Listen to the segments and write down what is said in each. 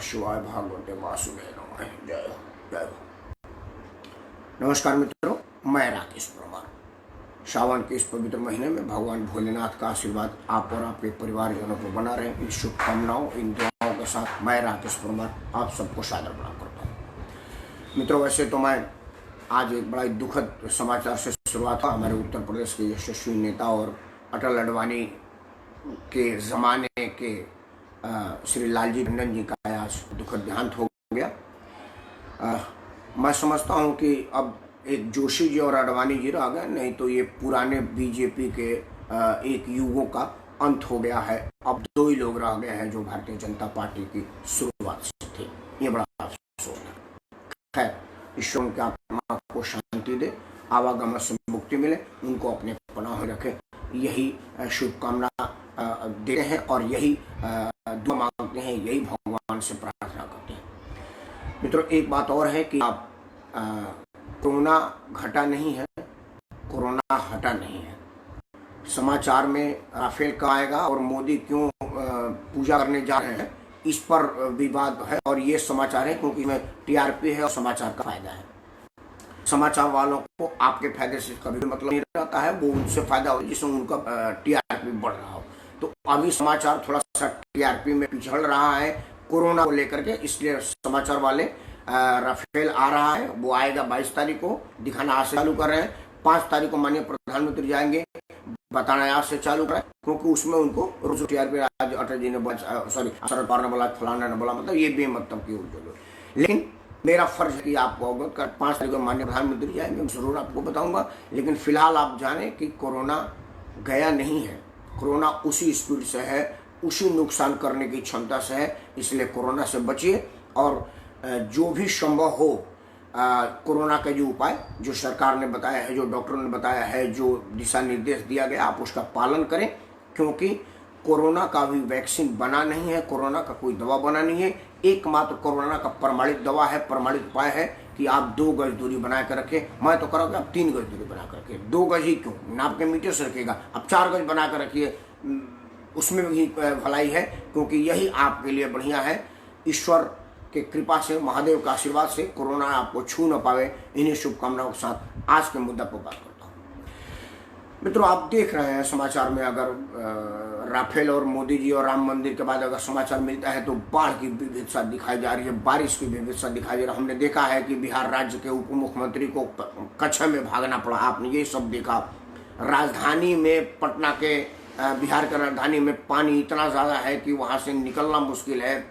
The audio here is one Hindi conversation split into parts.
शिवाय भागवते वासुदेव नमः। जय हो जय हो। नमस्कार मित्रों, मैं राकेश परमार। सावन के इस पवित्र महीने में भगवान भोलेनाथ का आशीर्वाद आप और आपके परिवारजनों को बना रहे। इन शुभकामनाओं, इन दुआओं के साथ मैं राकेश परमार आप सबको सादर प्रणाम करता हूँ। मित्रों, वैसे तो मैं आज एक बड़ा दुखद समाचार से शुरुआत हुआ। हमारे उत्तर प्रदेश के यशस्वी नेता और अटल अडवाणी के ज़माने के श्री लालजी टंडन जी का आज दुखद देहांत हो गया। मैं समझता हूं कि अब एक जोशी जी और अडवाणी जी रह गए, नहीं तो ये पुराने बीजेपी के एक युगों का अंत हो गया है। अब दो ही लोग रह गए हैं जो भारतीय जनता पार्टी की शुरुआत से थे। ये बड़ा अफसोस है। खैर, ईश्वर उनकी आत्मा को शांति दे, आवागमन से मुक्ति मिले, उनको अपने पनाह में रखे, यही शुभकामना देते हैं और यही दुआ मांगते हैं, यही भगवान से प्रार्थना करते हैं। मित्रों, एक बात और है कि आप कोरोना घटा नहीं है, कोरोना हटा नहीं है। समाचार में राफेल कब आएगा और मोदी क्यों पूजा करने जा रहे हैं, इस पर विवाद है और ये समाचार है क्योंकि इसमें टीआरपी है और समाचार का फायदा है। समाचार वालों को आपके फायदे से कभी मतलब नहीं रहता है, वो उनसे फायदा हो जिसमें उनका टीआरपी बढ़ रहा हो। तो अभी समाचार थोड़ा सा टीआरपी में पिछड़ रहा है कोरोना को लेकर के, इसलिए समाचार वाले राफेल आ रहा है, वो आएगा 22 तारीख को, दिखाना आज से चालू कर रहे हैं। 5 तारीख को माननीय प्रधानमंत्री जाएंगे, बताना आज से चालू करें, क्योंकि उसमें उनको रोज टीआरपी आज अटल जी ने शरद पवार ने बोला, फलाना ने बोला, मतलब ये बेमतलब की उर्दू। लेकिन मेरा फर्ज है कि आपको अवगत कर 5 तारीख को माननीय प्रधानमंत्री जाएंगे, जरूर आपको बताऊंगा। लेकिन फिलहाल आप जाने कि कोरोना गया नहीं है, कोरोना उसी स्पीड से है, उसी नुकसान करने की क्षमता से है। इसलिए कोरोना से बचिए और जो भी संभव हो कोरोना के जो उपाय जो सरकार ने बताया है, जो डॉक्टरों ने बताया है, जो दिशा निर्देश दिया गया, आप उसका पालन करें, क्योंकि कोरोना का भी वैक्सीन बना नहीं है, कोरोना का कोई दवा बना नहीं है। एकमात्र कोरोना का प्रमाणित दवा है, प्रमाणित उपाय है कि आप 2 गज दूरी बना कर रखें। मैं तो कह रहा हूँ कि आप 3 गज दूरी बना कर रखें। 2 गज ही क्यों, नाप के मीटर से रखिएगा, आप 4 गज बना कर रखिए, उसमें भी भलाई है, क्योंकि यही आपके लिए बढ़िया है। ईश्वर के कृपा से, महादेव का आशीर्वाद से कोरोना आपको छू न पावे, इन्हीं शुभकामनाओं के साथ आज के मुद्दा पर बात करता हूँ। मित्रों, आप देख रहे हैं समाचार में, अगर राफेल और मोदी जी और राम मंदिर के बाद अगर समाचार मिलता है तो बाढ़ की विविधता दिखाई जा रही है, बारिश की विविधता दिखाई दे रही है। हमने देखा है कि बिहार राज्य के उप मुख्यमंत्री को कच्छ में भागना पड़ा, आपने ये सब देखा। राजधानी में, पटना के बिहार की राजधानी में पानी इतना ज़्यादा है कि वहाँ से निकलना मुश्किल है।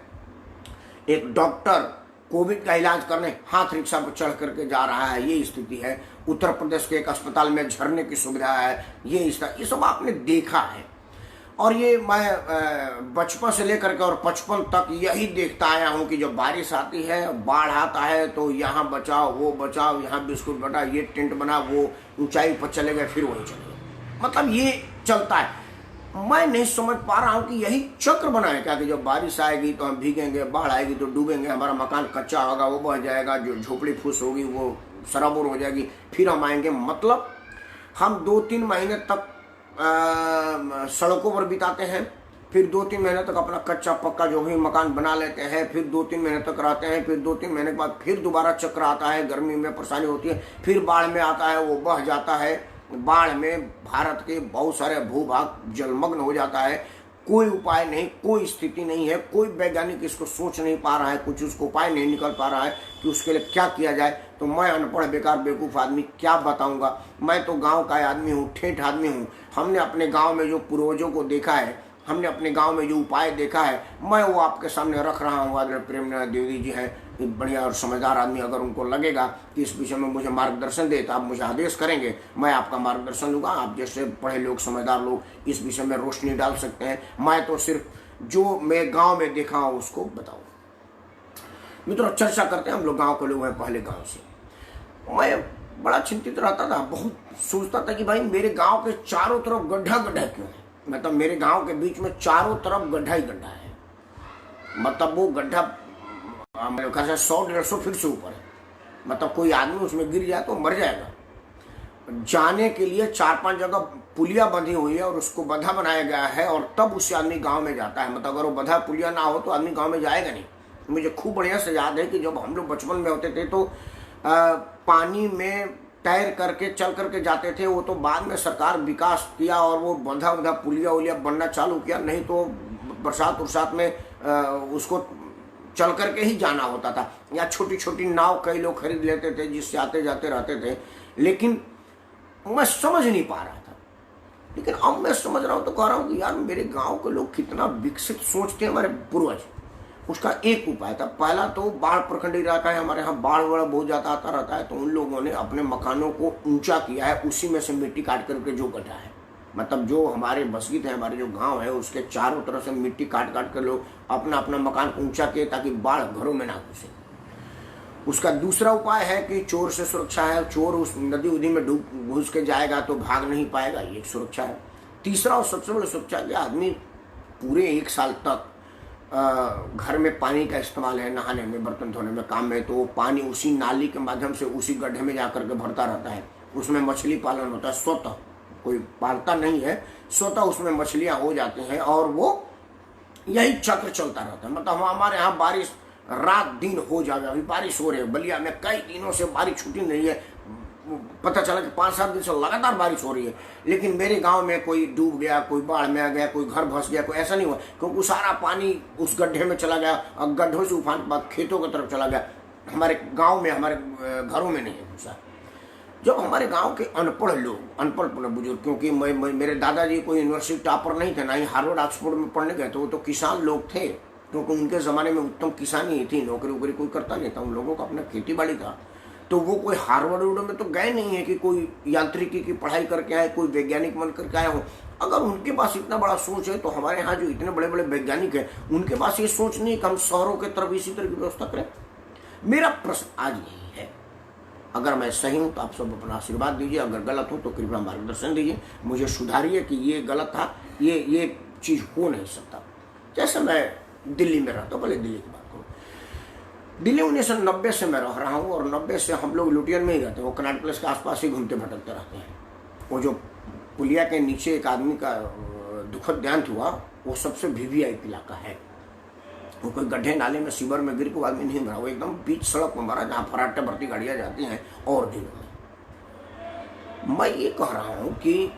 एक डॉक्टर कोविड का इलाज करने हाथ रिक्शा पर चढ़ करके जा रहा है, ये स्थिति है। उत्तर प्रदेश के एक अस्पताल में झरने की सुविधा है, ये सब आपने देखा है। और ये मैं बचपन से लेकर के और 55 तक यही देखता आया हूँ कि जब बारिश आती है, बाढ़ आता है, तो यहाँ बचाओ, वो बचाओ, यहाँ बिस्कुट बटा, ये टेंट बना, वो ऊंचाई पर चले गए, फिर वहीं चले गए, मतलब ये चलता है। मैं नहीं समझ पा रहा हूँ कि यही चक्र बना है क्या, कि जब बारिश आएगी तो हम भीगेंगे, बाढ़ आएगी तो डूबेंगे, हमारा मकान कच्चा होगा वो बह जाएगा, जो झोपड़ी फूस होगी वो सराबोर हो जाएगी, फिर हम आएंगे। मतलब हम 2-3 महीने तक सड़कों पर बिताते हैं, फिर 2-3 महीने तक अपना कच्चा पक्का जो भी मकान बना लेते हैं, फिर 2-3 महीने तक रहते हैं, फिर 2-3 महीने के बाद फिर दोबारा चक्र आता है, गर्मी में परेशानी होती है, फिर बाढ़ में आता है, वो बह जाता है। बाढ़ में भारत के बहुत सारे भूभाग जलमग्न हो जाता है। कोई उपाय नहीं, कोई स्थिति नहीं है, कोई वैज्ञानिक इसको सोच नहीं पा रहा है, कुछ उसको उपाय नहीं निकल पा रहा है कि उसके लिए क्या किया जाए। तो मैं अनपढ़ बेकार बेवकूफ़ आदमी क्या बताऊंगा। मैं तो गांव का आदमी हूँ, ठेठ आदमी हूँ। हमने अपने गांव में जो पूर्वजों को देखा है, हमने अपने गांव में जो उपाय देखा है मैं वो आपके सामने रख रहा हूँ। आदरणीय प्रेमनाथ द्विवेदी जी हैं, एक बढ़िया और समझदार आदमी, अगर उनको लगेगा कि इस विषय में मुझे मार्गदर्शन दे तो आप मुझे आदेश करेंगे, मैं आपका मार्गदर्शन लूँगा। आप जैसे पढ़े लोग, समझदार लोग इस विषय में रोशनी डाल सकते हैं। मैं तो सिर्फ जो मैं गाँव में देखा हूँ उसको बताऊँ। मित्रों, चर्चा करते हैं, हम लोग गाँव के लोग हैं, पहले गाँव से। मैं बड़ा चिंतित रहता था, बहुत सोचता था कि भाई मेरे गांव के चारों तरफ गड्ढा गड्ढा क्यों है। मतलब मेरे गांव के बीच में चारों तरफ गड्ढा ही गड्ढा है। मतलब वो गड्ढा मेरे ख्याल से 100-150 फीट से ऊपर है। मतलब कोई आदमी उसमें गिर जाए तो मर जाएगा। जाने के लिए 4-5 जगह पुलिया बंधी हुई है और उसको बंधा बनाया गया है और तब उससे आदमी गाँव में जाता है। मतलब अगर वो बंधा पुलिया ना हो तो आदमी गाँव में जाएगा नहीं। मुझे खूब बढ़िया से याद है कि जब हम लोग बचपन में होते थे तो पानी में तैर करके चल करके जाते थे। वो तो बाद में सरकार विकास किया और वो बंधा बंधा पुलिया उलिया बनना चालू किया, नहीं तो बरसात उरसात में उसको चल करके ही जाना होता था। या छोटी छोटी नाव कई लोग खरीद लेते थे जिससे आते जाते रहते थे। लेकिन मैं समझ नहीं पा रहा था। लेकिन अब मैं समझ रहा हूँ तो कह रहा हूँ कि यार मेरे गाँव के लोग कितना विकसित सोचते हैं, हमारे पूर्वज। उसका एक उपाय था। पहला तो बाढ़ प्रखंड इलाका है, हमारे यहाँ बाढ़ वाढ़ बहुत ज़्यादा आता रहता है, तो उन लोगों ने अपने मकानों को ऊंचा किया है। उसी में से मिट्टी काट करके जो गड्ढा है, मतलब जो हमारे मस्जिद है, हमारे जो गांव है, उसके चारों तरफ से मिट्टी काट काट कर लोग अपना अपना मकान ऊंचा किए ताकि बाढ़ घरों में ना घुसे। उसका दूसरा उपाय है कि चोर से सुरक्षा है। चोर उस नदी उदी में डूब घुस के जाएगा तो भाग नहीं पाएगा, ये एक सुरक्षा है। तीसरा और सबसे बड़ी सुरक्षा है कि आदमी पूरे 1 साल तक घर में पानी का इस्तेमाल है, नहाने में, बर्तन धोने में, काम में, तो वो पानी उसी नाली के माध्यम से उसी गड्ढे में जाकर के भरता रहता है। उसमें मछली पालन होता है, स्वतः कोई पालता नहीं है, स्वतः उसमें मछलियां हो जाती हैं और वो यही चक्र चलता रहता है। मतलब हमारे यहाँ बारिश रात दिन हो जाएगा। अभी बारिश हो रही है बलिया में, कई दिनों से बारिश छुट्टी नहीं है। पता चला कि 5-7 दिन से लगातार बारिश हो रही है, लेकिन मेरे गांव में कोई डूब गया, कोई बाढ़ में आ गया, कोई घर भस गया, कोई ऐसा नहीं हुआ, क्योंकि सारा पानी उस गड्ढे में चला गया और गड्ढों से उफान के बाद खेतों की तरफ चला गया। हमारे गांव में, हमारे घरों में नहीं है घुसा। जब हमारे गांव के अनपढ़ लोग, अनपढ़ बुजुर्ग, क्योंकि मेरे दादाजी कोई यूनिवर्सिटी टॉपर नहीं थे, ना ही हार्वर्ड ऑक्सफोर्ड में पढ़ने गए थे, वो तो किसान लोग थे, क्योंकि उनके ज़माने में उत्तम किसानी ही थी, नौकरी वोकरी कोई करता नहीं था, उन लोगों का अपना खेती बाड़ी था। तो वो कोई हार्वर्ड में तो गए नहीं है कि कोई यांत्रिकी की पढ़ाई करके आए, कोई वैज्ञानिक बन करके आए हो। अगर उनके पास इतना बड़ा सोच है तो हमारे यहाँ जो इतने बड़े बड़े वैज्ञानिक हैं, उनके पास ये सोच नहीं कि हम शहरों के तरफ इसी तरह की व्यवस्था करें। मेरा प्रश्न आज यही है, अगर मैं सही हूँ तो आप सब अपना आशीर्वाद दीजिए, अगर गलत हो तो कृपया मार्गदर्शन दीजिए, मुझे सुधारिए कि ये गलत था, ये चीज़ हो नहीं सकता। जैसे मैं दिल्ली में रहता हूँ, पहले दिल्ली की बात करूँ। दिल्ली 1990 से मैं रह रहा हूँ और 90 से हम लोग लुटियन में ही रहते हैं। वो कनाट प्लेस के आसपास ही घूमते भटकते रहते हैं। वो जो पुलिया के नीचे एक आदमी का दुखद देहांत हुआ, वो सबसे वीवीआईपी इलाका है। वो कोई गड्ढे नाले में सीवर में गिर के आदमी नहीं मरा, वो एकदम बीच सड़क में मरा जहाँ फराटे भरती गाड़ियाँ जाती हैं। और दिनों में मैं ये कह रहा हूँ कि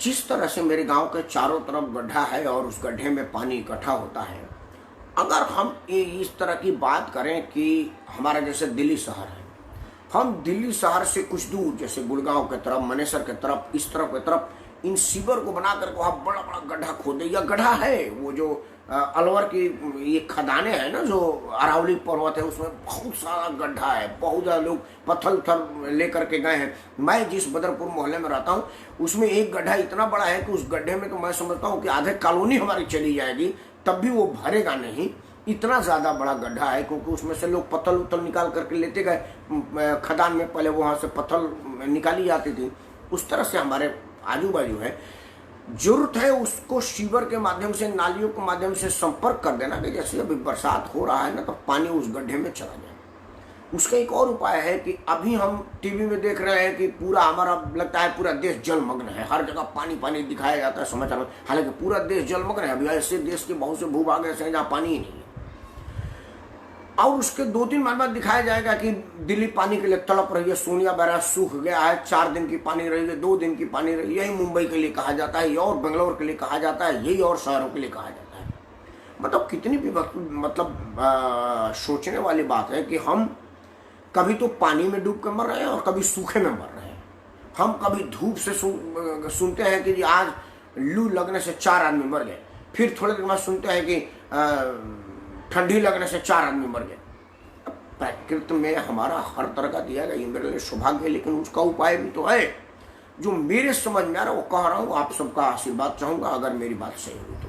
जिस तरह से मेरे गांव के चारों तरफ गड्ढा है और उस गड्ढे में पानी इकट्ठा होता है, अगर हम इस तरह की बात करें कि हमारा जैसे दिल्ली शहर है, हम दिल्ली शहर से कुछ दूर जैसे गुड़गांव के तरफ, मनेसर के तरफ, इस तरफ के तरफ इन सीवर को बना करके वहाँ बड़ा बड़ा गड्ढा खोदे, या गड्ढा है वो जो अलवर की ये खदानें हैं ना, जो अरावली पर्वत है, उसमें बहुत सारा गड्ढा है, बहुत ज़्यादा लोग पत्थर उथर ले करके गए हैं। मैं जिस बदरपुर मोहल्ले में रहता हूँ उसमें एक गड्ढा इतना बड़ा है कि उस गड्ढे में तो मैं समझता हूँ कि आधे कॉलोनी हमारी चली जाएगी, तब भी वो भरेगा नहीं, इतना ज़्यादा बड़ा गड्ढा है। क्योंकि उसमें से लोग पत्थर उथल निकाल करके लेते गए खदान में, पहले वहाँ से पत्थर निकाली जाती थी। उस तरह से हमारे आजू बाजू है, जरूरत है उसको सीवर के माध्यम से, नालियों के माध्यम से संपर्क कर देना कि जैसे अभी बरसात हो रहा है ना, तो पानी उस गड्ढे में चला जाए। उसका एक और उपाय है कि अभी हम टीवी में देख रहे हैं कि पूरा हमारा लगता है पूरा देश जलमग्न है, हर जगह पानी पानी दिखाया जाता है समाचार में, हालांकि पूरा देश जलमग्न है। अभी ऐसे देश के बहुत से भूभाग ऐसे हैं जहाँ पानी ही नहीं है। और उसके 2-3 माह बाद दिखाया जाएगा कि दिल्ली पानी के लिए तड़प रही है, सोनिया बैराज सूख गया है, 4 दिन की पानी रही है, 2 दिन की पानी रही है। यही मुंबई के लिए कहा जाता है, और बेंगलोर के लिए कहा जाता है, यही और शहरों के लिए कहा जाता है। मतलब कितनी भी सोचने वाली बात है कि हम कभी तो पानी में डूब कर मर रहे हैं और कभी सूखे में मर रहे हैं। हम कभी धूप से सुनते हैं कि आज लू लगने से 4 आदमी मर गए, फिर थोड़े दिन बाद सुनते हैं कि ठंडी लगने से 4 आदमी मर गए। प्रकृति में हमारा हर तरह का दिया गया, ये मेरे लिए सौभाग्य है, लेकिन उसका उपाय भी तो है जो मेरे समझ में आ रहा है वो कह रहा हूँ। आप सबका आशीर्वाद चाहूंगा अगर मेरी बात सही हुई तो।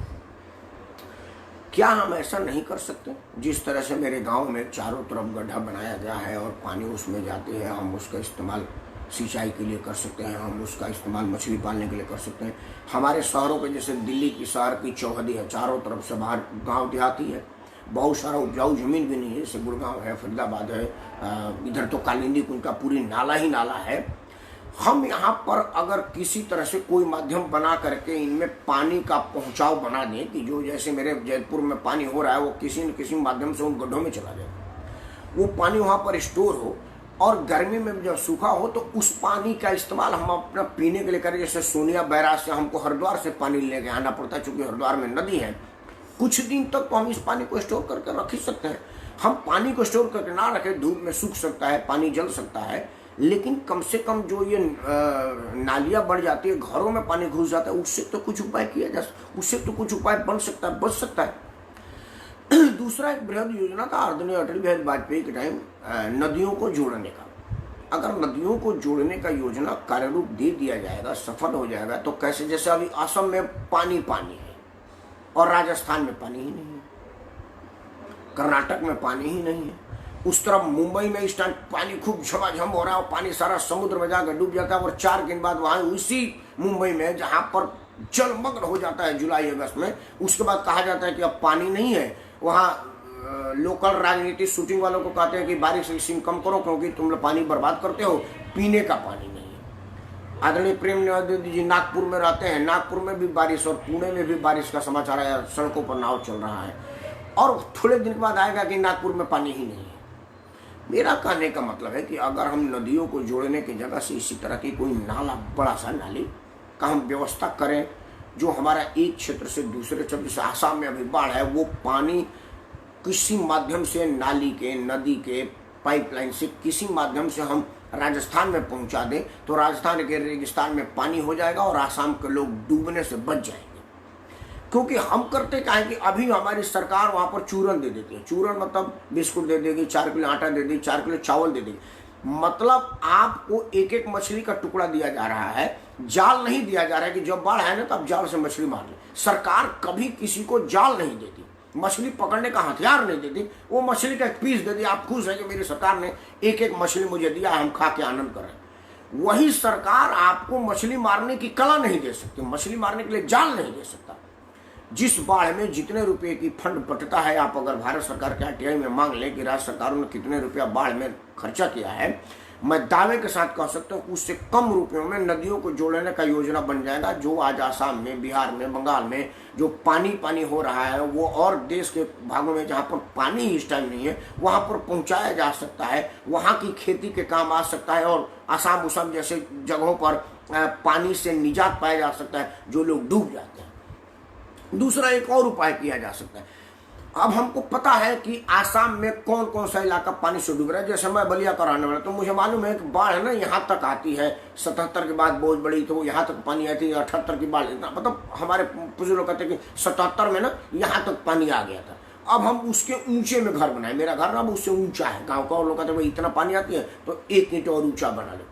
क्या हम ऐसा नहीं कर सकते? जिस तरह से मेरे गांव में चारों तरफ गड्ढा बनाया गया है और पानी उसमें जाते हैं, हम उसका इस्तेमाल सिंचाई के लिए कर सकते हैं, हम उसका इस्तेमाल मछली पालने के लिए कर सकते हैं। हमारे शहरों पे जैसे दिल्ली की शहर की चौहदी है, चारों तरफ से बाहर गाँव देहाती है, बहुत सारा उपजाऊ जमीन भी नहीं है, जैसे गुड़गांव है, फरीदाबाद है, इधर तो कालिंदी कुंड का पूरी नाला ही नाला है। हम यहाँ पर अगर किसी तरह से कोई माध्यम बना करके इनमें पानी का पहुँचाव बना दें कि जो जैसे मेरे जयपुर में पानी हो रहा है वो किसी न किसी माध्यम से उन गड्ढों में चला जाए, वो पानी वहाँ पर स्टोर हो और गर्मी में जब सूखा हो तो उस पानी का इस्तेमाल हम अपना पीने के लिए करें। जैसे सोनिया बैराज से हमको हरिद्वार से पानी लेके आना पड़ता है, चूँकि हरिद्वार में नदी है। कुछ दिन तक तो हम इस पानी को स्टोर करके रख ही सकते हैं। हम पानी को स्टोर करके ना रखें, धूप में सूख सकता है, पानी जल सकता है, लेकिन कम से कम जो ये नालियाँ बढ़ जाती है, घरों में पानी घुस जाता है, उससे तो कुछ उपाय किया जा सकता, उससे तो कुछ उपाय बन सकता है, बच सकता है। दूसरा एक बृहद योजना था आदरणीय अटल बिहारी वाजपेयी के टाइम, नदियों को जोड़ने का। अगर नदियों को जोड़ने का योजना कार्यरूप दे दिया जाएगा, सफल हो जाएगा, तो कैसे जैसे अभी असम में पानी पानी है और राजस्थान में पानी ही नहीं है, कर्नाटक में पानी ही नहीं है, उस तरफ मुंबई में इस टाइम पानी खूब झमाझम हो रहा है और पानी सारा समुद्र में जाकर डूब जाता है, और 4 दिन बाद वहाँ उसी मुंबई में जहाँ पर जलमग्न हो जाता है जुलाई अगस्त में, उसके बाद कहा जाता है कि अब पानी नहीं है। वहाँ लोकल राजनीति शूटिंग वालों को कहते हैं कि बारिश की सीम कम करो क्योंकि तुम लोग पानी बर्बाद करते हो, पीने का पानी नहीं है। आदरणीय प्रेम नंदन जी नागपुर में रहते हैं, नागपुर में भी बारिश और पुणे में भी बारिश का समाचार है, सड़कों पर नाव चल रहा है, और थोड़े दिन के बाद आएगा कि नागपुर में पानी ही नहीं है। मेरा कहने का मतलब है कि अगर हम नदियों को जोड़ने की जगह से इसी तरह की कोई नाला, बड़ा सा नाली का हम व्यवस्था करें, जो हमारा एक क्षेत्र से दूसरे क्षेत्र, जैसे आसाम में अभी बाढ़ है, वो पानी किसी माध्यम से नाली के, नदी के, पाइपलाइन से किसी माध्यम से हम राजस्थान में पहुंचा दें तो राजस्थान के रेगिस्तान में पानी हो जाएगा और आसाम के लोग डूबने से बच जाएंगे। क्योंकि हम करते क्या है कि अभी हमारी सरकार वहाँ पर चूरन दे देती है। चूरन मतलब बिस्कुट दे देगी, 4 किलो आटा दे देगी, 4 किलो चावल दे देगी। मतलब आपको एक एक मछली का टुकड़ा दिया जा रहा है, जाल नहीं दिया जा रहा है कि जब बाढ़ है ना तो आप जाल से मछली मार ले। सरकार कभी किसी को जाल नहीं देती, मछली पकड़ने का हथियार नहीं देती, वो मछली का एक पीस दे दी, आप खुश है कि मेरी सरकार ने एक एक मछली मुझे दिया, हम खा के आनंद करें। वही सरकार आपको मछली मारने की कला नहीं दे सकती, मछली मारने के लिए जाल नहीं दे सकता। जिस बाढ़ में जितने रुपए की फंड बटता है, आप अगर भारत सरकार के आरटीआई में मांग लें कि राज्य सरकारों ने कितने रुपया बाढ़ में खर्चा किया है, मैं दावे के साथ कह सकता हूँ उससे कम रुपयों में नदियों को जोड़ने का योजना बन जाएगा। जो आज आसाम में, बिहार में, बंगाल में जो पानी पानी हो रहा है, वो और देश के भागों में जहाँ पर पानी इस टाइम नहीं है, वहाँ पर पहुँचाया जा सकता है, वहाँ की खेती के काम आ सकता है, और आसाम उसाम जैसे जगहों पर पानी से निजात पाया जा सकता है जो लोग डूब जाते हैं। दूसरा एक और उपाय किया जा सकता है। अब हमको पता है कि आसाम में कौन कौन सा इलाका पानी से डूब रहा है। जैसे मैं बलिया का रहने वाला, तो मुझे मालूम है कि बाढ़ है ना यहाँ तक आती है, 77 के बाद बहुत बड़ी, तो यहाँ तक पानी आती है, 78 की बाढ़, इतना मतलब हमारे पूरे लोग कहते हैं कि 77 में ना यहाँ तक पानी आ गया था। अब हम उसके ऊंचे में घर बनाए, मेरा घर ना उससे ऊंचा है गाँव का, और लोग कहते हैं इतना पानी आती है तो 1 ईंट और ऊंचा बना लो।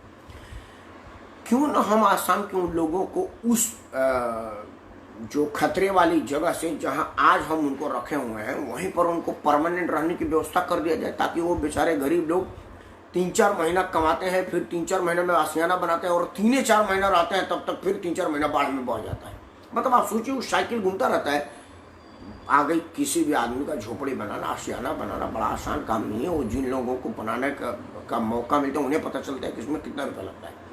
क्यों ना हम आसाम के उन लोगों को उस जो खतरे वाली जगह से जहां आज हम उनको रखे हुए हैं, वहीं पर उनको परमानेंट रहने की व्यवस्था कर दिया जाए, ताकि वो बेचारे गरीब लोग 3-4 महीना कमाते हैं, फिर 3-4 महीने में आशियाना बनाते हैं, और 3-4 महीना रहते हैं, तब तक फिर 3-4 महीना बाढ़ में बह जाता है। मतलब आप सोचिए, वो साइकिल घूमता रहता है। आ गई किसी भी आदमी का झोपड़ी बनाना, आशियाना बनाना बड़ा आसान काम नहीं है। वो जिन लोगों को बनाने का मौका मिलता है, उन्हें पता चलता है कि इसमें कितना रुपया लगता है।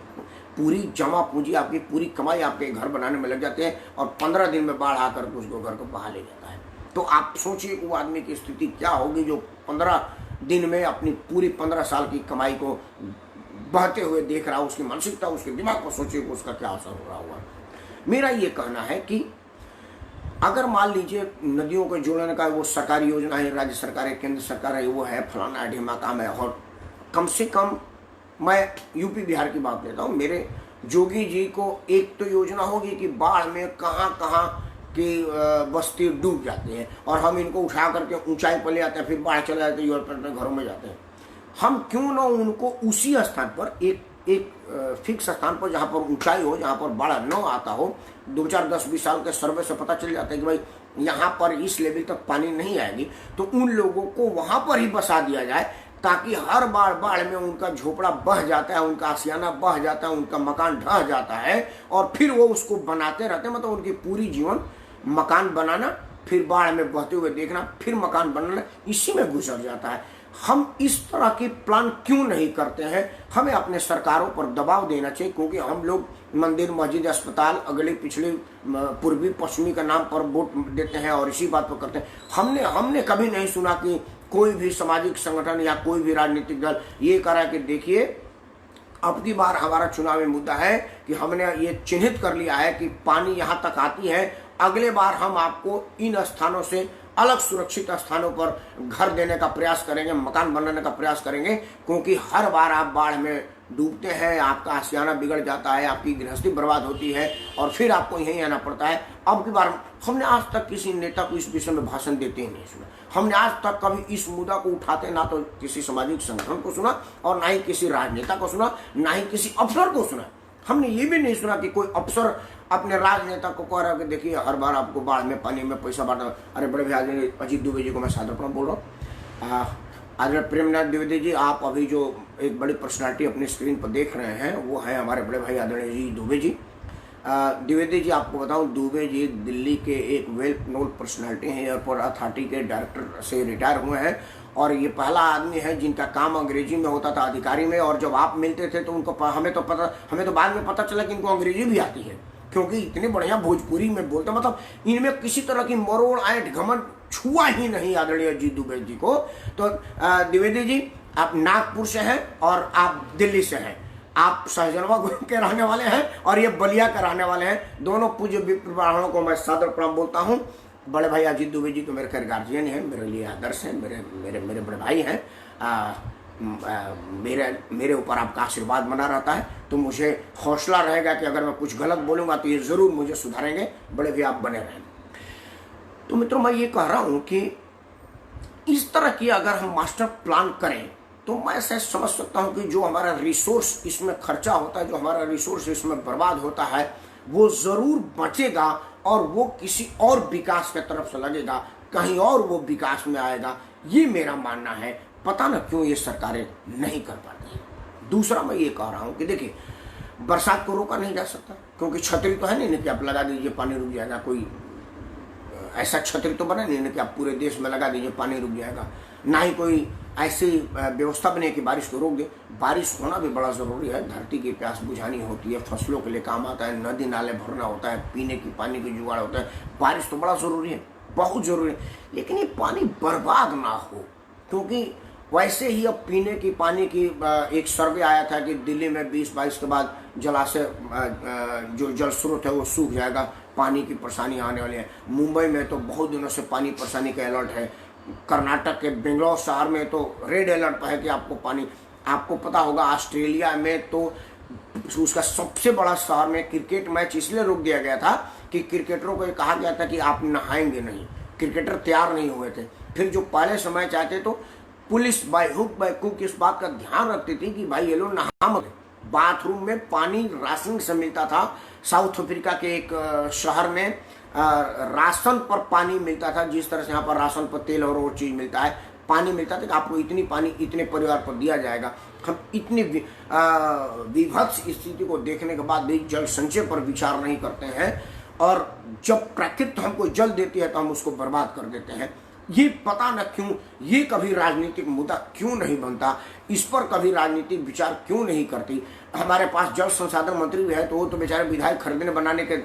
पूरी जमा पूंजी, आपकी पूरी कमाई आपके घर बनाने में लग जाती है, और 15 दिन में बाढ़ आकर उसको घर को बहा ले जाता है। तो आप सोचिए वो आदमी की स्थिति क्या होगी जो 15 दिन में अपनी पूरी 15 साल की कमाई को बहते हुए देख रहा है। उसकी मानसिकता, उसके दिमाग पर सोचिए कि उसका क्या असर हो रहा होगा। मेरा ये कहना है कि अगर मान लीजिए नदियों को जोड़ने का वो सरकारी योजना है, राज्य सरकार है, केंद्र सरकार है, वो है, फलाना ढीमा काम है, और कम से कम मैं यूपी बिहार की बात लेता हूँ, मेरे जोगी जी को एक तो योजना होगी कि बाढ़ में कहाँ कहाँ कि बस्ती डूब जाती है और हम इनको उठा करके ऊंचाई पर ले आते हैं, फिर बाढ़ चले जाते हैं, अपने घरों में जाते हैं। हम क्यों ना उनको उसी स्थान पर एक फिक्स स्थान पर जहाँ पर ऊंचाई हो, जहाँ पर बाढ़ न आता हो, 2-4-10-20 साल के सर्वे से पता चल जाता है कि भाई यहाँ पर इस लेवल तक पानी नहीं आएगी, तो उन लोगों को वहाँ पर ही बसा दिया जाए, ताकि हर बाढ़ में उनका झोपड़ा बह जाता है, उनका आशियाना बह जाता है, उनका मकान ढह जाता है और फिर वो उसको बनाते रहते हैं। मतलब उनकी पूरी जीवन मकान बनाना, फिर बाढ़ में बहते हुए देखना, फिर मकान बनाना, इसी में गुजर जाता है। हम इस तरह की प्लान क्यों नहीं करते हैं? हमें अपने सरकारों पर दबाव देना चाहिए, क्योंकि हम लोग मंदिर, मस्जिद, अस्पताल अगले पिछले पूर्वी पश्चिमी का नाम पर वोट देते हैं और इसी बात पर करते हैं। हमने कभी नहीं सुना कि कोई भी सामाजिक संगठन या कोई भी राजनीतिक दल ये करा कि देखिए अब की बार हमारा चुनावी मुद्दा है कि हमने ये चिन्हित कर लिया है कि पानी यहाँ तक आती है, अगले बार हम आपको इन स्थानों से अलग सुरक्षित स्थानों पर घर देने का प्रयास करेंगे, मकान बनाने का प्रयास करेंगे, क्योंकि हर बार आप बाढ़ में डूबते हैं, आपका आशियाना बिगड़ जाता है, आपकी गृहस्थी बर्बाद होती है और फिर आपको यहीं आना पड़ता है। अब की बार हमने आज तक किसी नेता को इस विषय में भाषण देते ही नहीं सुना। हमने आज तक कभी इस मुद्दा को उठाते ना तो किसी सामाजिक संगठन को सुना और ना ही किसी राजनेता को सुना, ना ही किसी अफसर को सुना। हमने ये भी नहीं सुना कि कोई अफसर अपने राजनेता को कह रहा है कि देखिए हर बार आपको बाढ़ में, पानी में पैसा बांटना। अरे बड़े भैया अजीत द्विवेदी जी को मैं सादर प्रणाम बोल रहा हूँ। आदरणीय प्रेमनाथ द्विवेदी जी, आप अभी जो एक बड़ी पर्सनालिटी अपनी स्क्रीन पर देख रहे हैं वो है हमारे बड़े भाई आदरणीय जी दुबे जी। द्विवेदी जी, आपको बताऊं, दुबे जी दिल्ली के एक वेल नोन पर्सनालिटी हैं, एयरपोर्ट अथॉरिटी के डायरेक्टर से रिटायर हुए हैं और ये पहला आदमी है जिनका काम अंग्रेजी में होता था, अधिकारी में। और जब आप मिलते थे तो उनको हमें तो बाद में पता चला कि इनको अंग्रेजी भी आती है, क्योंकि इतने बढ़िया भोजपुरी में बोलते, मतलब इनमें किसी तरह की मरोड़ ऐंठ घमंड छुआ ही नहीं आदरणीय जी दुबे जी को। तो द्विवेदी जी, आप नागपुर से हैं और आप दिल्ली से हैं, आप सहजनवा के रहने वाले हैं और ये बलिया के रहने वाले हैं। दोनों पूज्य ब्राह्मणों को मैं सादर प्रणाम बोलता हूँ। बड़े भाई अजीत दुबे जी तो मेरे खैर गार्जियन हैं, मेरे लिए आदर्श हैं, मेरे बड़े भाई हैं। मेरे ऊपर आपका आशीर्वाद बना रहता है, तो मुझे हौसला रहेगा कि अगर मैं कुछ गलत बोलूँगा तो ये ज़रूर मुझे सुधारेंगे। बड़े भी आप बने रहें। तो मित्रों, मैं ये कह रहा हूँ कि इस तरह की अगर हम मास्टर प्लान करें तो मैं ऐसे समझ सकता हूँ कि जो हमारा रिसोर्स इसमें खर्चा होता है, जो हमारा रिसोर्स इसमें बर्बाद होता है, वो ज़रूर बचेगा और वो किसी और विकास की तरफ से लगेगा, कहीं और वो विकास में आएगा। ये मेरा मानना है। पता ना क्यों ये सरकारें नहीं कर पाती। दूसरा मैं ये कह रहा हूँ कि देखिए, बरसात को रोका नहीं जा सकता, क्योंकि छतरी तो है नहीं कि आप लगा दीजिए पानी रुक जाएगा। कोई ऐसा छतरी तो बना नहीं कि आप पूरे देश में लगा दीजिए पानी रुक जाएगा। ना ही कोई ऐसी व्यवस्था बने कि बारिश को रोक दे। बारिश होना भी बड़ा ज़रूरी है, धरती की प्यास बुझानी होती है, फसलों के लिए काम आता है, नदी नाले भरना होता है, पीने की पानी की जुगाड़ होता है। बारिश तो बड़ा ज़रूरी है, बहुत ज़रूरी है, लेकिन ये पानी बर्बाद ना हो, क्योंकि वैसे ही अब पीने की पानी की एक सर्वे आया था कि दिल्ली में 2022 के बाद जलाशय जो जल स्रोत है वो सूख जाएगा, पानी की परेशानी आने वाली है। मुंबई में तो बहुत दिनों से पानी परेशानी का अलर्ट है। कर्नाटक के बेंगलोर शहर में तो रेड अलर्ट पर है कि आपको पानी। आपको पता होगा ऑस्ट्रेलिया में तो उसका सबसे बड़ा शहर में क्रिकेट मैच इसलिए रोक दिया गया था कि क्रिकेटरों को ये कहा गया था कि आप नहाएंगे नहीं। क्रिकेटर तैयार नहीं हुए थे। फिर जो पहले से मैच आते तो police by hook by crook इस बात का ध्यान रखती थी कि भाई ये लोग नहा मत। बाथरूम में पानी राशन से मिलता था। साउथ अफ्रीका के एक शहर में राशन पर पानी मिलता था, जिस तरह से यहाँ पर राशन पर तेल और चीज़ मिलता है, पानी मिलता था कि आपको इतनी पानी इतने परिवार पर दिया जाएगा। हम इतनी विभत्स स्थिति को देखने के बाद भी जल संचय पर विचार नहीं करते हैं, और जब प्रकृति हमको जल देती है तो हम उसको बर्बाद कर देते हैं। ये पता न क्यों ये कभी राजनीतिक मुद्दा क्यों नहीं बनता, इस पर कभी राजनीतिक विचार क्यों नहीं करती। हमारे पास जल संसाधन मंत्री भी है, तो वो तो बेचारे विधायक खरीदने बनाने के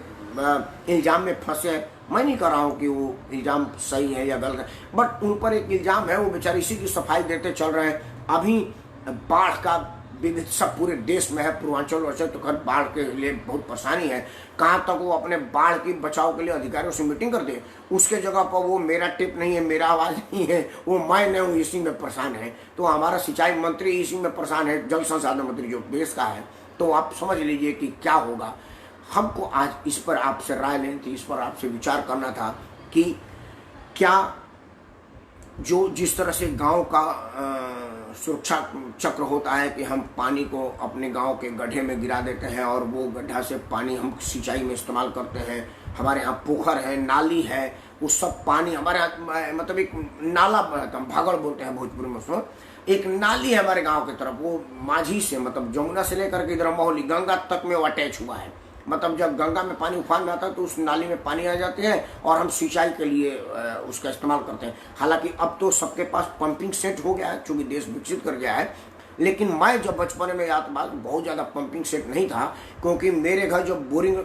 इल्ज़ाम में फंसे हैं। मैं नहीं कह रहा हूँ कि वो इल्ज़ाम सही है या गलत है, बट उन पर एक इल्ज़ाम है, वो बेचारे इसी की सफाई देते चल रहे हैं। अभी बाढ़ का विविधता पूरे देश में है, पूर्वांचल और तो खैर बाढ़ के लिए बहुत परेशानी है। कहाँ तक वो अपने बाढ़ की बचाव के लिए अधिकारियों से मीटिंग करते हैं, उसके जगह पर वो मेरा टिप नहीं है, मेरा आवाज़ नहीं है, वो मैं नहीं हूँ, इसी में परेशान है। तो हमारा सिंचाई मंत्री इसी में परेशान है, जल संसाधन मंत्री जो देश का है। तो आप समझ लीजिए कि क्या होगा। हमको आज इस पर आपसे राय लेनी थी, इस पर आपसे विचार करना था कि क्या जो जिस तरह से गांव का सुरक्षा चक्र होता है कि हम पानी को अपने गांव के गड्ढे में गिरा देते हैं और वो गड्ढा से पानी हम सिंचाई में इस्तेमाल करते हैं। हमारे यहाँ पोखर है, नाली है, वो सब पानी हमारे यहाँ मतलब एक नाला, हम भागड़ बोलते हैं भोजपुरी में उसमें, एक नाली है हमारे गांव की तरफ, वो माझी से मतलब जमुना से लेकर के इधर मोहली गंगा तक में वो अटैच हुआ है। मतलब जब गंगा में पानी उफान में आता है तो उस नाली में पानी आ जाते हैं और हम सिंचाई के लिए उसका इस्तेमाल करते हैं। हालांकि अब तो सबके पास पंपिंग सेट हो गया है, चूंकि देश विकसित कर गया है। लेकिन मैं जब बचपन में याद बात बहुत ज़्यादा पंपिंग सेट नहीं था, क्योंकि मेरे घर जब बोरिंग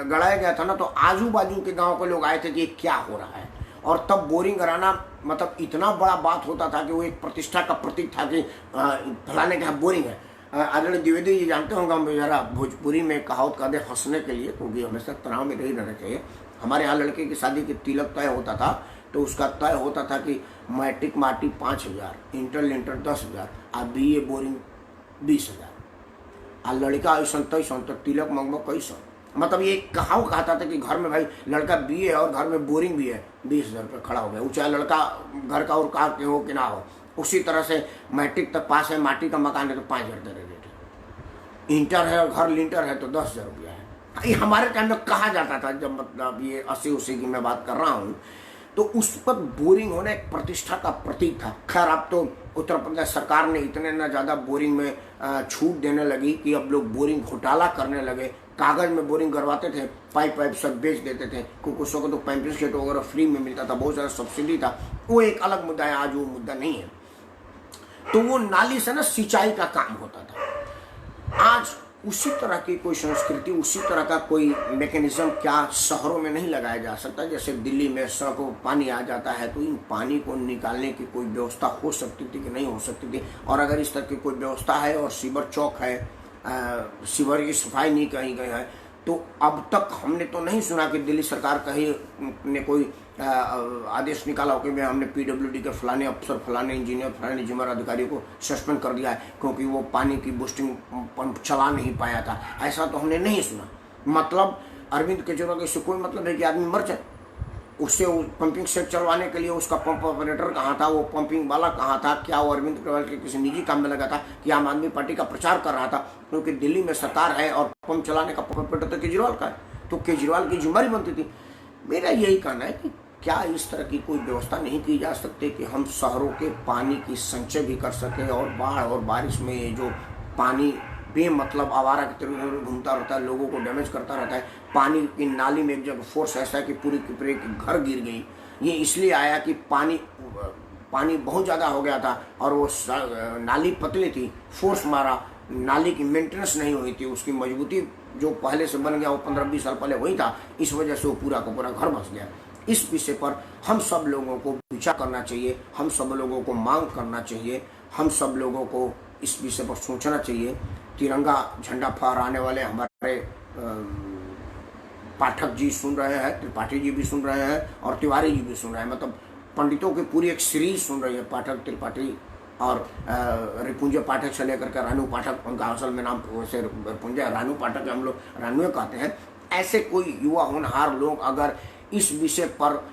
गड़ाया गया था ना तो आजू बाजू के गाँव के लोग आए थे कि ये क्या हो रहा है। और तब बोरिंग कराना मतलब इतना बड़ा बात होता था कि वो एक प्रतिष्ठा का प्रतीक था कि फलाने के यहाँ बोरिंग है। आदरणीय द्विवेदी जी जानते होंगे, हम जरा भोजपुरी में कहावत कर दे हंसने के लिए, क्योंकि हमेशा तनाव में नहीं रहना चाहिए। हमारे यहाँ लड़के की शादी के तिलक तय होता था तो उसका तय होता था कि मैट्रिक माटी 5,000, इंटर लिंटर 10,000 और BA बोरिंग 20,000 और लड़का ऐसा तैसा तो तिलक मंगवा कैसा। मतलब ये कहावत कहता था कि घर में भाई लड़का BA है और घर में बोरिंग भी है, 20,000 रुपये खड़ा हो गया, वो चाहे लड़का घर का और कार के हो कि ना हो। उसी तरह से मैट्रिक तक पास है, माटी का मकान है तो 5,000 दे रहे, इंटर है और घर लिंटर है तो 10,000 रुपया है। ये हमारे टाइम में कहा जाता था, जब मतलब ये 80 की मैं बात कर रहा हूँ, तो उस वक्त बोरिंग होना एक प्रतिष्ठा का प्रतीक था। खैर अब तो उत्तर प्रदेश सरकार ने इतने ना ज़्यादा बोरिंग में छूट देने लगी कि अब लोग बोरिंग घोटाला करने लगे। कागज में बोरिंग करवाते थे, पाइप सब बेच देते थे, कुछ को तो पंपिंग सेट वगैरह फ्री में मिलता था, बहुत ज़्यादा सब्सिडी था। वो एक अलग मुद्दा है, आज वो मुद्दा नहीं है। तो वो नाली से ना सिंचाई का काम होता था। आज उसी तरह की कोई संस्कृति, उसी तरह का कोई मैकेनिज्म क्या शहरों में नहीं लगाया जा सकता। जैसे दिल्ली में सड़कों पानी आ जाता है तो इन पानी को निकालने की कोई व्यवस्था हो सकती थी कि नहीं हो सकती थी। और अगर इस तरह की कोई व्यवस्था है और सीवर चौक है, सीवर की सफाई नहीं कही गई है, तो अब तक हमने तो नहीं सुना कि दिल्ली सरकार कहीं ने कोई आदेश निकाला हो कि हमने PWD के फलाने अफसर, फलाने इंजीनियर, फलाने जिम्मेदार अधिकारियों को सस्पेंड कर दिया है क्योंकि वो पानी की बूस्टिंग पंप चला नहीं पाया था। ऐसा तो हमने नहीं सुना। मतलब अरविंद केजरीवाल का इससे कोई मतलब है कि आदमी मर जाए, उससे पंपिंग सेट चलवाने के लिए उसका पंप ऑपरेटर कहाँ था, वो पंपिंग वाला कहाँ था, क्या वो अरविंद केजरीवाल के किसी निजी काम में लगा था कि आम आदमी पार्टी का प्रचार कर रहा था। क्योंकि दिल्ली में सरकार है और पंप चलाने का पंप ऑपरेटर तो केजरीवाल का है, तो केजरीवाल की जिम्मेदारी बनती थी। मेरा यही कहना है कि क्या इस तरह की कोई व्यवस्था नहीं की जा सकती कि हम शहरों के पानी की संचय भी कर सकें और बाढ़ और बारिश में ये जो पानी बेमतलब आवारा की तरह घूमता रहता है, लोगों को डैमेज करता रहता है। पानी की नाली में एक जगह फोर्स ऐसा है कि पूरी की पूरी घर गिर गई। ये इसलिए आया कि पानी बहुत ज़्यादा हो गया था और वो नाली पतली थी, फोर्स मारा, नाली की मेंटेनेंस नहीं हुई थी, उसकी मजबूती जो पहले से बन गया वो 15-20 साल पहले वही था, इस वजह से वो पूरा का पूरा घर बस गया। इस विषय पर हम सब लोगों को विचार करना चाहिए, हम सब लोगों को मांग करना चाहिए, हम सब लोगों को इस विषय पर सोचना चाहिए। तिरंगा झंडा फहराने वाले हमारे पाठक जी सुन रहे हैं, त्रिपाठी जी भी सुन रहे हैं और तिवारी जी भी सुन रहे हैं। मतलब पंडितों की पूरी एक सीरीज सुन रही है, पाठक, त्रिपाठी और रिपुंजय पाठक से लेकर के रानू पाठक, उनका असल में नाम वैसे रिपुंजय, रानू पाठक हम लोग रानू कहते हैं। ऐसे कोई युवा होनहार लोग अगर इस विषय पर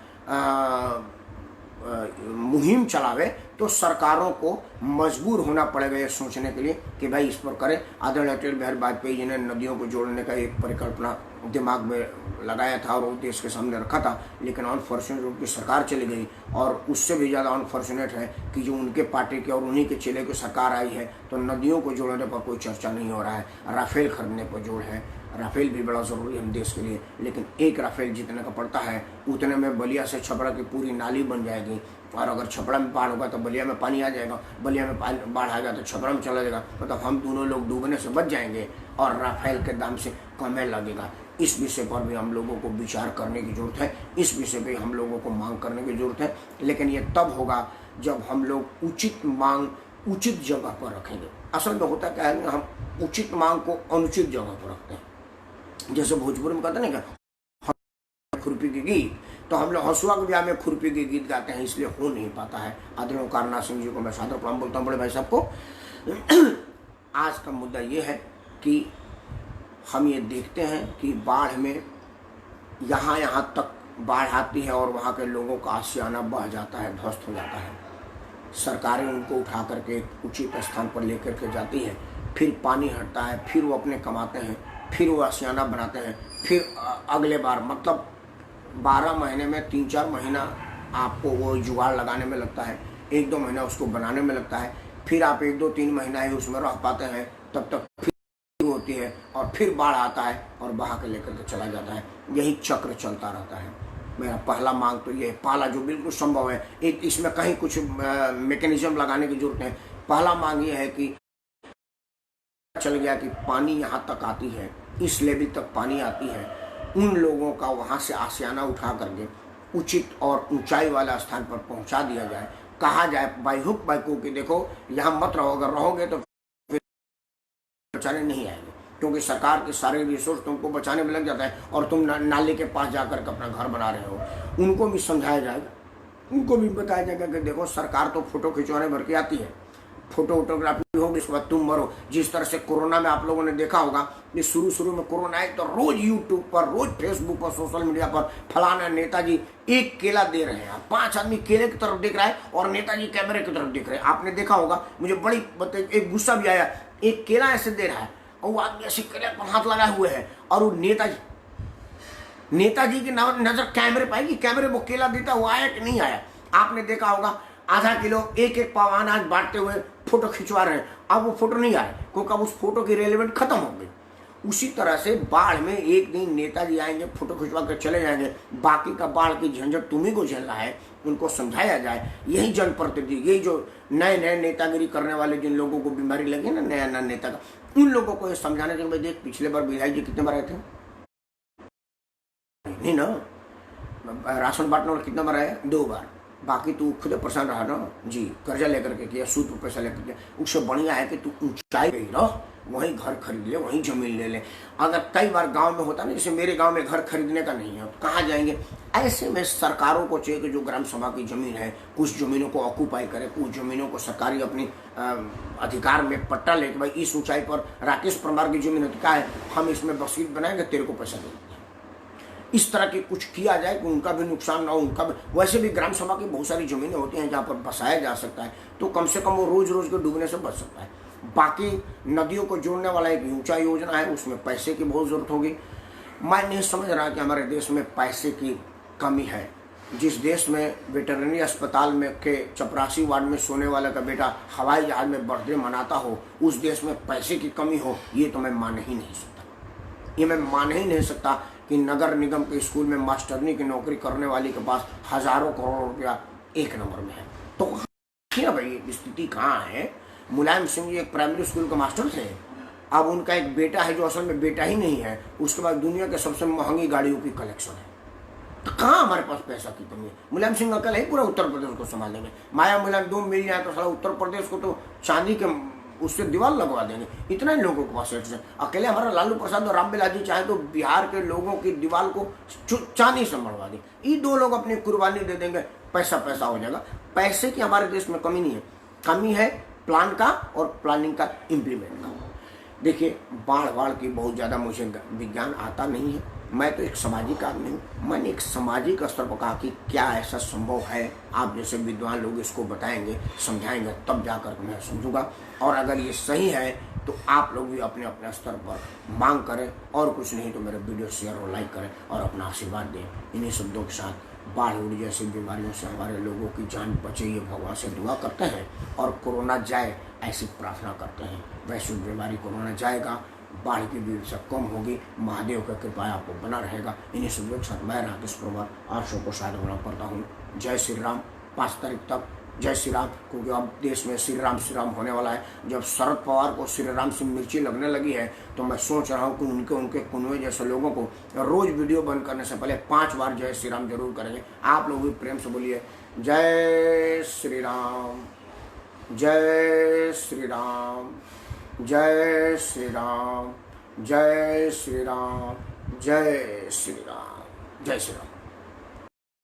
मुहिम चलावे तो सरकारों को मजबूर होना पड़ेगा ये सोचने के लिए कि भाई इस पर करें। आदरणीय अटल बिहारी वाजपेयी जी ने नदियों को जोड़ने का एक परिकल्पना दिमाग में लगाया था और वो देश के सामने रखा था, लेकिन अनफॉर्चुनेट उनकी सरकार चली गई। और उससे भी ज़्यादा अनफॉर्चुनेट है कि जो उनके पार्टी के और उन्हीं के चेले की सरकार आई है तो नदियों को जोड़ने पर कोई चर्चा नहीं हो रहा है। राफेल खरीदने पर जोड़ है, राफेल भी बड़ा ज़रूरी है हम देश के लिए, लेकिन एक राफेल जितने का पड़ता है उतने में बलिया से छपरा की पूरी नाली बन जाएगी। और अगर छपरा में बाढ़ होगा तो बलिया में पानी आ जाएगा, बलिया में बाढ़ आएगा तो छपरा में चला जाएगा, मतलब हम दोनों लोग डूबने से बच जाएंगे और राफेल के दाम से कमे लगेगा। इस विषय पर भी हम लोगों को विचार करने की ज़रूरत है, इस विषय पर हम लोगों को मांग करने की ज़रूरत है। लेकिन ये तब होगा जब हम लोग उचित मांग उचित जगह पर रखेंगे। असल में होता क्या है, हम उचित मांग को अनुचित जगह पर रखते हैं। जैसे भोजपुरी में कहते हैं ना क्या खुरपी की गीत, तो हम लोग हंसुआ के ब्याह में खुरपी के गीत गाते हैं, इसलिए हो नहीं पाता है। आदरणीय कारनाथ सिंह जी को मैं सादर प्रणाम बोलता हूँ बड़े भाई साहब को। आज का मुद्दा ये है कि हम ये देखते हैं कि बाढ़ में यहाँ तक बाढ़ आती है और वहाँ के लोगों का आशियाना बह जाता है, ध्वस्त हो जाता है। सरकारें उनको उठा करके उचित स्थान पर लेकर के जाती है, फिर पानी हटता है, फिर वो अपने कमाते हैं, फिर वो आशियाना बनाते हैं, फिर अगले बार मतलब 12 महीने में 3-4 महीना आपको वो जुगाड़ लगाने में लगता है, 1-2 महीना उसको बनाने में लगता है, फिर आप 1-2-3 महीना ही उसमें रह पाते हैं, तब तक फिर होती है और फिर बाढ़ आता है और बहा के लेकर के चला जाता है। यही चक्र चलता रहता है। मेरा पहला मांग तो ये है, पहला जो बिल्कुल संभव है, एक इसमें कहीं कुछ मैकेनिज्म लगाने की जरूरत है। पहला मांग ये है कि चल गया कि पानी यहाँ तक आती है, इस लेवल तक पानी आती है, उन लोगों का वहाँ से आशियाना उठा करके उचित और ऊंचाई वाला स्थान पर पहुँचा दिया जाए। कहा जाए बाई हुक बाई क्रूक कि देखो यहाँ मत रहो, अगर रहोगे तो बचाने नहीं आएंगे, क्योंकि सरकार के सारे रिसोर्स तुमको बचाने में लग जाता है और तुम नाले के पास जाकर के अपना घर बना रहे हो। उनको भी समझाया जाएगा, उनको भी बताया जाएगा कि देखो सरकार तो फोटो खिंचवाने भर के आती है, फोटोग्राफी होगी, इसके बाद तुम मरो। जिस तरह से कोरोना में आप लोगों ने देखा होगा कि शुरू में कोरोना आए तो रोज यूट्यूब पर, रोज फेसबुक पर, सोशल मीडिया पर फलाना नेताजी एक केला दे रहे हैं, 5 आदमी केले की तरफ देख रहा है और नेताजी कैमरे की तरफ देख रहे हैं। आपने देखा होगा, मुझे बड़ी एक गुस्सा भी आया, एक केला ऐसे दे रहा है और वो आदमी ऐसे केले पर हाथ लगाए हुए है और वो नेताजी की नजर कैमरे पर आएगी, कैमरे वो केला देता वो आया कि नहीं आया। आपने देखा होगा आधा किलो एक पाव अनाज बांटते हुए फोटो खिंचवा रहे हैं, अब वो फोटो नहीं आए क्योंकि अब उस फोटो की रेलेवेंट खत्म हो गई। उसी तरह से बाढ़ में एक दिन नेताजी आएंगे, फोटो खिंचवा कर चले जाएंगे, बाकी का बाढ़ की झंझट तुम्ही को झेलना है, उनको समझाया जाए। यही जनप्रतिनिधि, यही जो नए नेतागिरी करने वाले जिन लोगों को बीमारी लगी ना नया नेता का, उन लोगों को ये समझाने के बाद देख पिछले बार विधायक जी कितने बार आए थे, नहीं ना, राशन बांटने वाले कितने बार आए, 2 बार, बाकी तू खुद परेशान रहा ना जी, कर्जा लेकर के किया, सूद पर पैसा लेकर किया। उससे बढ़िया है कि तू ऊंचाई गई रह, वहीं घर खरीद ले, वहीं जमीन ले ले। अगर कई बार गांव में होता ना, जैसे मेरे गांव में घर खरीदने का नहीं है, कहाँ जाएंगे, ऐसे में सरकारों को चाहिए कि जो ग्राम सभा की जमीन है, कुछ जमीनों को ऑक्यूपाई करे, कुछ जमीनों को सरकारी अपनी अधिकार में पट्टा ले, भाई इस ऊंचाई पर राकेश परमार की जमीन अधिकार है, हम इसमें मस्जिद बनाएंगे, तेरे को पैसा देंगे। इस तरह की कुछ किया जाए कि उनका भी नुकसान ना हो, उनका भी। वैसे भी ग्राम सभा की बहुत सारी जमीनें होती हैं जहाँ पर बसाया जा सकता है, तो कम से कम वो रोज के डूबने से बच सकता है। बाकी नदियों को जोड़ने वाला एक ऊंचा योजना है, उसमें पैसे की बहुत ज़रूरत होगी। मैं नहीं समझ रहा कि हमारे देश में पैसे की कमी है। जिस देश में वेटरनरी अस्पताल में के चपरासी वार्ड में सोने वाले का बेटा हवाई जहाज में बर्थडे मनाता हो, उस देश में पैसे की कमी हो, ये तो मैं मान ही नहीं सकता। ये मैं मान ही नहीं सकता कि नगर निगम के स्कूल में मास्टरनी की नौकरी करने वाली के पास हजारों करोड़ रुपया एक नंबर में है। तो भाई स्थिति कहाँ है। मुलायम सिंह जी एक प्राइमरी स्कूल के मास्टर थे, अब उनका एक बेटा है जो असल में बेटा ही नहीं है, उसके बाद दुनिया के सबसे महंगी गाड़ियों की कलेक्शन है। तो कहाँ हमारे पास पैसा की कमी है। मुलायम सिंह अकेले ही पूरा उत्तर प्रदेश को संभाल लेंगे। माया मुलायम 2 मिल जाए तो सारा उत्तर प्रदेश को तो चांदी के उससे दीवार लगवा देंगे, इतना ही लोगों के पास है। अकेले हमारा लालू प्रसाद और रामविलास जी चाहे तो बिहार के लोगों की दीवार को चांदी से मरवा दें। ये 2 लोग अपनी कुर्बानी दे देंगे, पैसा हो जाएगा। पैसे की हमारे देश में कमी नहीं है, कमी है प्लान का और प्लानिंग का, इम्प्लीमेंट का। देखिए बाढ़ की बहुत ज़्यादा मुझे विज्ञान आता नहीं है, मैं तो एक सामाजिक आदमी हूँ। मैंने एक सामाजिक स्तर पर कहा कि क्या ऐसा संभव है, आप जैसे विद्वान लोग इसको बताएंगे, समझाएंगे, तब जाकर मैं समझूंगा। और अगर ये सही है तो आप लोग भी अपने अपने स्तर पर मांग करें, और कुछ नहीं तो मेरे वीडियो शेयर और लाइक करें और अपना आशीर्वाद दें। इन्हीं शब्दों के साथ बाढ़ उड़ जैसी बीमारियों से हमारे लोगों की जान बचे, ये भगवान से दुआ करते हैं, और कोरोना जाए ऐसी प्रार्थना करते हैं। वैश्विक बीमारी कोरोना जाएगा, बाढ़ की भीड़ से कम होगी, महादेव का कृपा आपको बना रहेगा। इन्हीं शब्दों के साथ मैं राकेश परमार आप सबको शायद होना पड़ता हूँ। जय श्री राम। 5 तारीख तक जय श्री राम, क्योंकि अब देश में श्री राम होने वाला है। जब शरद पवार को श्री राम से मिर्ची लगने लगी है तो मैं सोच रहा हूँ कि उनके कुनवे जैसे लोगों को रोज वीडियो बंद करने से पहले 5 बार जय श्री राम जरूर करेंगे। आप लोग भी प्रेम से बोलिए जय श्री राम, जय श्री राम, जय श्री राम, जय श्री राम, जय श्री राम, जय श्री राम।